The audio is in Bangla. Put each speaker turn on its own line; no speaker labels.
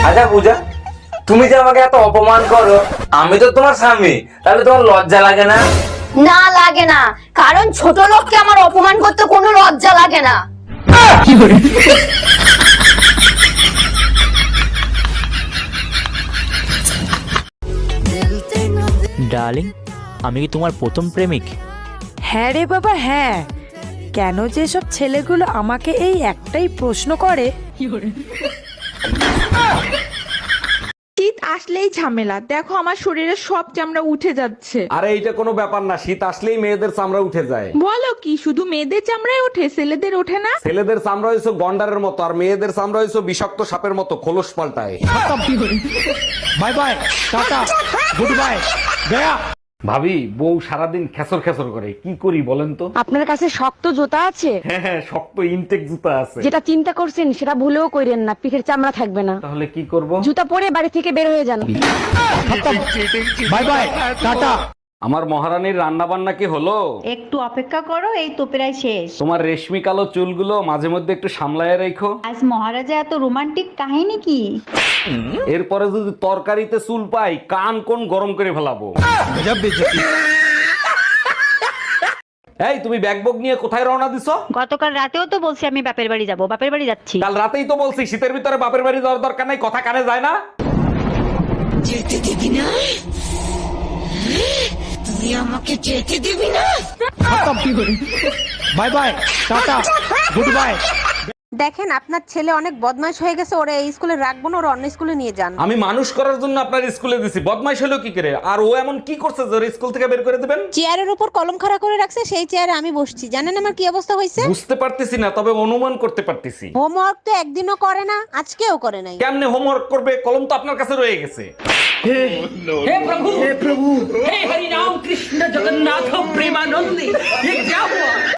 আচ্ছা পূজা, তুমি যে আমাকে এত অপমান করো, আমি তো তোমার স্বামী, তাহলে তোমার লজ্জা লাগে না?
না লাগে না, কারণ ছোট লোককে আমার অপমান করতে কোনো লজ্জা লাগে না।
ডার্লিং, আমি কি তোমার প্রথম প্রেমিক?
হ্যাঁ রে বাবা হ্যাঁ। কেন যে সব ছেলেগুলো আমাকে এই একটাই প্রশ্ন করে।
শীত আসলেই ঝামেলা, দেখো আমার শরীরে সব চামড়া উঠে যাচ্ছে।
আরে এইটা কোনো ব্যাপার না, শীত আসলেই মেয়েদের চামড়া উঠে যায়।
বলো কি, শুধু মেয়েদের চামড়ায় ওঠে, ছেলেদের ওঠে না?
ছেলেদের চামড়া হয়েছে গন্ডারের মতো, আর মেয়েদের চামড়া হয়েছে বিষাক্ত সাপের মতো, খোলস পাল্টায়।
Bye bye, tata, good bye, Gaya.
ভাবি, বউ সারাদিন খেসর খেসর করে, কি করি বলেন তো?
আপনার কাছে শক্ত জুতা আছে?
হ্যাঁ হ্যাঁ, শক্ত ইনটেক জুতা আছে।
যেটা চিন্তা করছেন সেটা ভুলেও কইরেন না, পিঠের চামড়া থাকবে না।
তাহলে কি করব?
জুতা পরে বাড়ি থেকে বের হয়ে যান।
Bye bye, tata.
আমার মহারানীর রান্না বান্না কি হলো?
একটু অপেক্ষা করো, এই তো প্রায় শেষ।
তোমার রেশমি কালো চুলগুলো মাঝে মধ্যে একটু সামলায় রেখো।
আজ মহারাজা এত রোমান্টিক কাহিনী কি?
এরপরে যদি তরকারিতে চুল পাই, কান কোন গরম করে ফেলাবো। এই, তুমি ব্যাগ বগ নিয়ে কোথায় রওনা দিছো?
গতকাল রাতেও তো বলছি আমি বাপের বাড়ি যাব, বাপের বাড়ি যাচ্ছি।
কাল রাতেই তো বলছি শীতের ভিতরে বাপের বাড়ি যাওয়ার দরকার নাই, কথা কানে যায় না।
যেতে দিবি না? তুই আমাকে যেতে দিবি না?
Bye bye, tata, good bye.
দেখেন আপনার ছেলে অনেক বদমাশ হয়ে গেছে, ওরা এই স্কুলে রাখবো না, ওরা অন্য স্কুলে নিয়ে যান।
আমি মানুষ করার জন্য আপনার স্কুলে দিছি, বদমাইশ হলো কি করে? আর ও এমন কি করছে যে ওর স্কুল থেকে বের করে দিবেন?
চেয়ারের উপর কলম খাড়া করে রাখছে, সেই চেয়ারে আমি বসছি, জানেন আমার কি অবস্থা হয়েছে?
বুঝতে পারতেছি না, তবে অনুমান করতে পারতেছি।
হোমওয়ার্ক তো একদিনও করে না, আজকেও করে নাই।
কেমনে হোমওয়ার্ক করবে? কলম তো আপনার কাছে রয়ে গেছে।
हे प्रभु, हे हरि राम कृष्ण जगन्नाथ प्रेमानंदी, ये क्या हुआ?